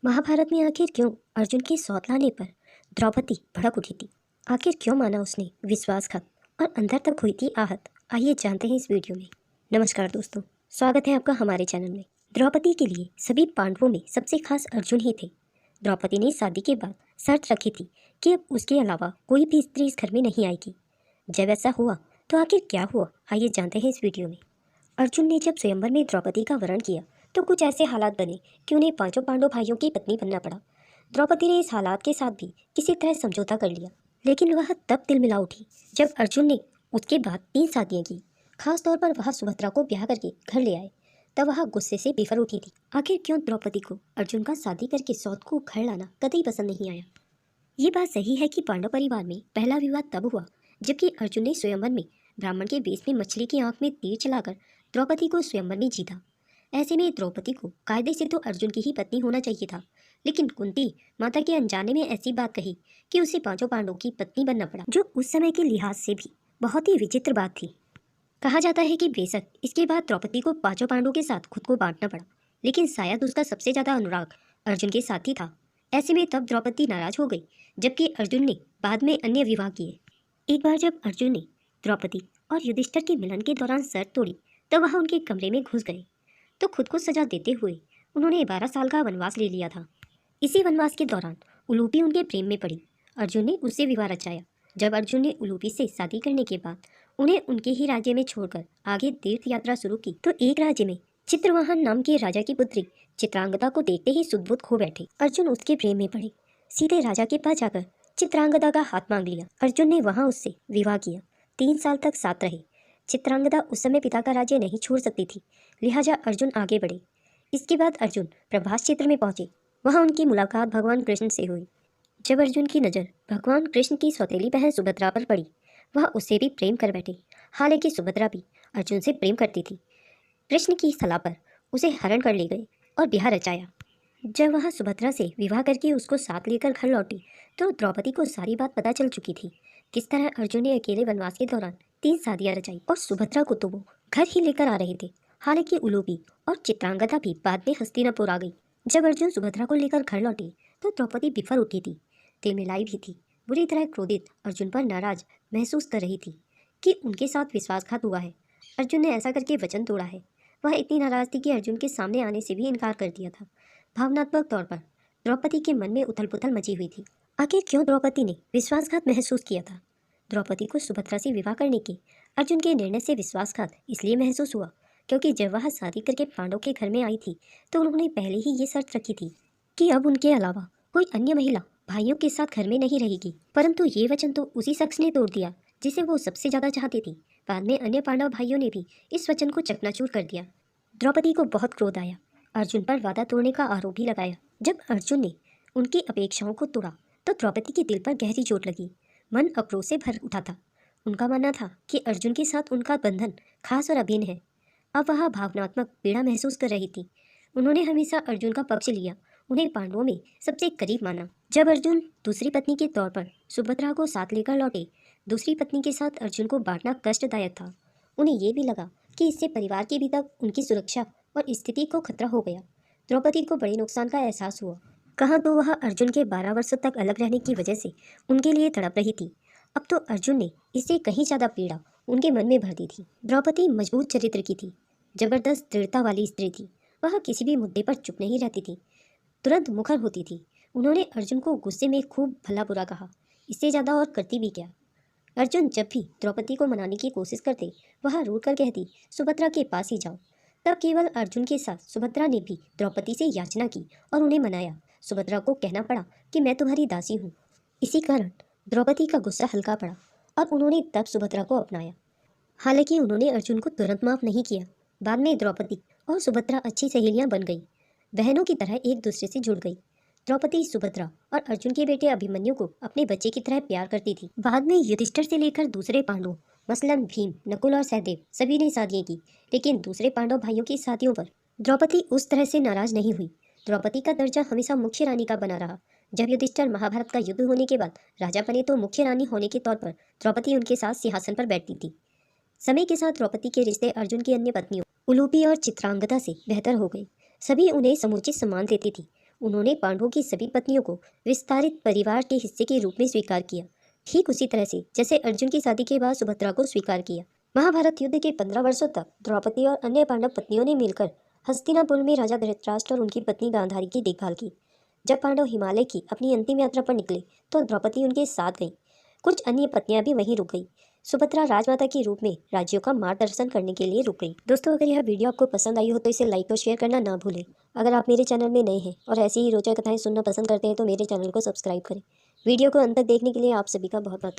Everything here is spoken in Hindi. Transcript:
महाभारत में आखिर क्यों अर्जुन के सौत लाने पर द्रौपदी भड़क उठी थी। आखिर क्यों माना उसने विश्वासघात और अंदर तक हुई थी आहत। आइए जानते हैं इस वीडियो में। नमस्कार दोस्तों, स्वागत है आपका हमारे चैनल में। द्रौपदी के लिए सभी पांडवों में सबसे खास अर्जुन ही थे। द्रौपदी ने शादी के बाद शर्त रखी थी कि अब उसके अलावा कोई भी स्त्री इस घर में नहीं आएगी। जब ऐसा हुआ तो आखिर क्या हुआ, आइए जानते हैं इस वीडियो में। अर्जुन ने जब स्वयंवर में द्रौपदी का वरण किया तो कुछ ऐसे हालात बने कि उन्हें पांचों पांडव भाइयों की पत्नी बनना पड़ा। द्रौपदी ने इस हालात के साथ भी किसी तरह समझौता कर लिया, लेकिन वह तब तिलमिला उठी जब अर्जुन ने उसके बाद 3 शादियां की। खास तौर पर वह सुभद्रा को ब्याह करके घर ले आए, तब वह गुस्से से बिफर उठी थी। आखिर क्यों द्रौपदी को अर्जुन का शादी करके सौत को घर लाना कतई पसंद नहीं आया। ये बात सही है कि पांडव परिवार में पहला विवाद तब हुआ जबकि अर्जुन ने स्वयंवर में ब्राह्मण के वेश में मछली की आंख में तीर चलाकर द्रौपदी को स्वयंवर में जीता। ऐसे में द्रौपदी को कायदे से तो अर्जुन की ही पत्नी होना चाहिए था, लेकिन कुंती माता के अनजाने में ऐसी बात कही कि उसे पांचों पांडवों की पत्नी बनना पड़ा, जो उस समय के लिहाज से भी बहुत ही विचित्र बात थी। कहा जाता है कि बेशक इसके बाद द्रौपदी को पांचों पांडवों के साथ खुद को बांटना पड़ा, लेकिन शायद उसका सबसे ज्यादा अनुराग अर्जुन के साथ ही था। ऐसे में तब द्रौपदी नाराज हो गई, जबकि अर्जुन ने बाद में अन्य विवाह किए। एक बार जब अर्जुन ने द्रौपदी और युधिष्ठिर के मिलन के दौरान शर्त तोड़ी, तो वह उनके कमरे में घुस गए तो खुद को सजा देते हुए उन्होंने 12 साल का वनवास ले लिया था। इसी वनवास के दौरान उलूपी उनके प्रेम में पड़ी। अर्जुन ने उससे विवाह रचाया। जब अर्जुन ने उलूपी से शादी करने के बाद उन्हें उनके ही राज्य में छोड़कर आगे तीर्थ यात्रा शुरू की, तो एक राज्य में चित्रवाहन नाम के राजा की पुत्री चित्रांगदा को देखते ही सुदबुद खो बैठे। अर्जुन उसके प्रेम में पड़े, सीधे राजा के पास जाकर चित्रांगदा का हाथ मांग लिया। अर्जुन ने वहां उससे विवाह किया। 3 साल तक साथ रहे। चित्रांगदा उस समय पिता का राज्य नहीं छोड़ सकती थी, लिहाजा अर्जुन आगे बढ़े। इसके बाद अर्जुन प्रभास क्षेत्र में पहुंचे। वहां उनकी मुलाकात भगवान कृष्ण से हुई। जब अर्जुन की नज़र भगवान कृष्ण की सौतेली बहन सुभद्रा पर पड़ी, वह उससे भी प्रेम कर बैठे। हालांकि सुभद्रा भी अर्जुन से प्रेम करती थी। कृष्ण की सलाह पर उसे हरण कर ले गए और ब्याह रचाया। जब वह सुभद्रा से विवाह करके उसको साथ लेकर घर लौटी, तो द्रौपदी को सारी बात पता चल चुकी थी। किस तरह अर्जुन ने अकेले वनवास के दौरान 3 शादियां रचाई और सुभद्रा को तो वो घर ही लेकर आ रहे थे। हालांकि उलूपी और चित्रांगदा भी बाद में हस्तिनापुर आ गई। जब अर्जुन सुभद्रा को लेकर घर लौटे तो द्रौपदी बिफर उठी थी, तिलमिलाई भी थी। बुरी तरह क्रोधित अर्जुन पर नाराज महसूस कर रही थी कि उनके साथ विश्वासघात हुआ है। अर्जुन ने ऐसा करके वचन तोड़ा है। वह इतनी नाराज थी कि अर्जुन के सामने आने से भी इनकार कर दिया था। भावनात्मक तौर पर द्रौपदी के मन में उथल पुथल मची हुई थी। आखिर क्यों द्रौपदी ने विश्वासघात महसूस किया था। द्रौपदी को सुभद्रा से विवाह करने के अर्जुन के निर्णय से विश्वासघात इसलिए महसूस हुआ क्योंकि जब वह शादी करके पांडव के घर में आई थी तो उन्होंने पहले ही ये शर्त रखी थी कि अब उनके अलावा कोई अन्य महिला भाइयों के साथ घर में नहीं रहेगी। परंतु ये वचन तो उसी शख्स ने तोड़ दिया जिसे वो सबसे ज्यादा चाहती थी। बाद में अन्य पांडव भाइयों ने भी इस वचन को चकनाचूर कर दिया। द्रौपदी को बहुत क्रोध आया। अर्जुन पर वादा तोड़ने का आरोप भी लगाया। जब अर्जुन ने उनकी अपेक्षाओं को तोड़ा तो द्रौपदी के दिल पर गहरी चोट लगी। मन आक्रोश से भर उठा था। उनका मानना था कि अर्जुन के साथ उनका बंधन खास और अभिन्न है। अब वह भावनात्मक पीड़ा महसूस कर रही थी। उन्होंने हमेशा अर्जुन का पक्ष लिया, उन्हें पांडवों में सबसे करीब माना। जब अर्जुन दूसरी पत्नी के तौर पर सुभद्रा को साथ लेकर लौटे, दूसरी पत्नी के साथ अर्जुन को बांटना कष्टदायक था। उन्हें यह भी लगा कि इससे परिवार के भीतर उनकी सुरक्षा और स्थिति को खतरा हो गया। द्रौपदी को बड़े नुकसान का एहसास हुआ। कहाँ तो वह अर्जुन के 12 वर्षों तक अलग रहने की वजह से उनके लिए तड़प रही थी, अब तो अर्जुन ने इससे कहीं ज़्यादा पीड़ा उनके मन में भर दी थी। द्रौपदी मजबूत चरित्र की थी, जबरदस्त दृढ़ता वाली स्त्री थी। वह किसी भी मुद्दे पर चुप नहीं रहती थी, तुरंत मुखर होती थी। उन्होंने अर्जुन को गुस्से में खूब भला बुरा कहा, इससे ज़्यादा और करती भी क्या। अर्जुन जब भी द्रौपदी को मनाने की कोशिश करते, वह रूठ कर कहती, सुभद्रा के पास ही जाओ। तब केवल अर्जुन के साथ सुभद्रा ने भी द्रौपदी से याचना की और उन्हें मनाया। सुभद्रा को कहना पड़ा कि मैं तुम्हारी दासी हूँ। इसी कारण द्रौपदी का गुस्सा हल्का पड़ा और उन्होंने तब सुभद्रा को अपनाया। हालांकि उन्होंने अर्जुन को तुरंत माफ नहीं किया। बाद में द्रौपदी और सुभद्रा अच्छी सहेलियां बन गई, बहनों की तरह एक दूसरे से जुड़ गई। द्रौपदी सुभद्रा और अर्जुन के बेटे अभिमन्यु को अपने बच्चे की तरह प्यार करती थी। बाद में युधिष्ठिर से लेकर दूसरे पांडव मसलन भीम, नकुल और सहदेव सभी ने शादियां की, लेकिन दूसरे पांडव भाइयों की शादियों पर द्रौपदी उस तरह से नाराज नहीं हुई। द्रौपदी का दर्जा हमेशा मुख्य रानी का बना रहा। जब युधिष्ठिर महाभारत का युद्ध होने के बाद राजा बने तो मुख्य रानी होने के तौर पर द्रौपदी उनके साथ सिंहासन पर बैठती थी। समय के साथ द्रौपदी के रिश्ते अर्जुन की अन्य पत्नियों उलूपी और चित्रांगदा से बेहतर हो गए। सभी उन्हें समुचित सम्मान देती थी। उन्होंने पांडवों की सभी पत्नियों को विस्तारित परिवार के हिस्से के रूप में स्वीकार किया, ठीक उसी तरह से जैसे अर्जुन की शादी के बाद सुभद्रा को स्वीकार किया। महाभारत युद्ध के 15 वर्षों तक द्रौपदी और अन्य पांडव पत्नियों ने मिलकर हस्तिनापुर में राजा धृतराष्ट्र और उनकी पत्नी गांधारी की देखभाल की। जब पांडव हिमालय की अपनी अंतिम यात्रा पर निकले तो द्रौपदी उनके साथ गई। कुछ अन्य पत्नियां भी वहीं रुक गई। सुभद्रा राजमाता के रूप में राज्यों का मार्गदर्शन करने के लिए रुक गई। दोस्तों, अगर यह वीडियो आपको पसंद आई हो तो इसे लाइक और शेयर करना ना भूलें। अगर आप मेरे चैनल में नए हैं और ऐसी ही रोचक कथाएं सुनना पसंद करते हैं तो मेरे चैनल को सब्सक्राइब करें। वीडियो को अंत तक देखने के लिए आप सभी का बहुत बहुत धन्यवाद।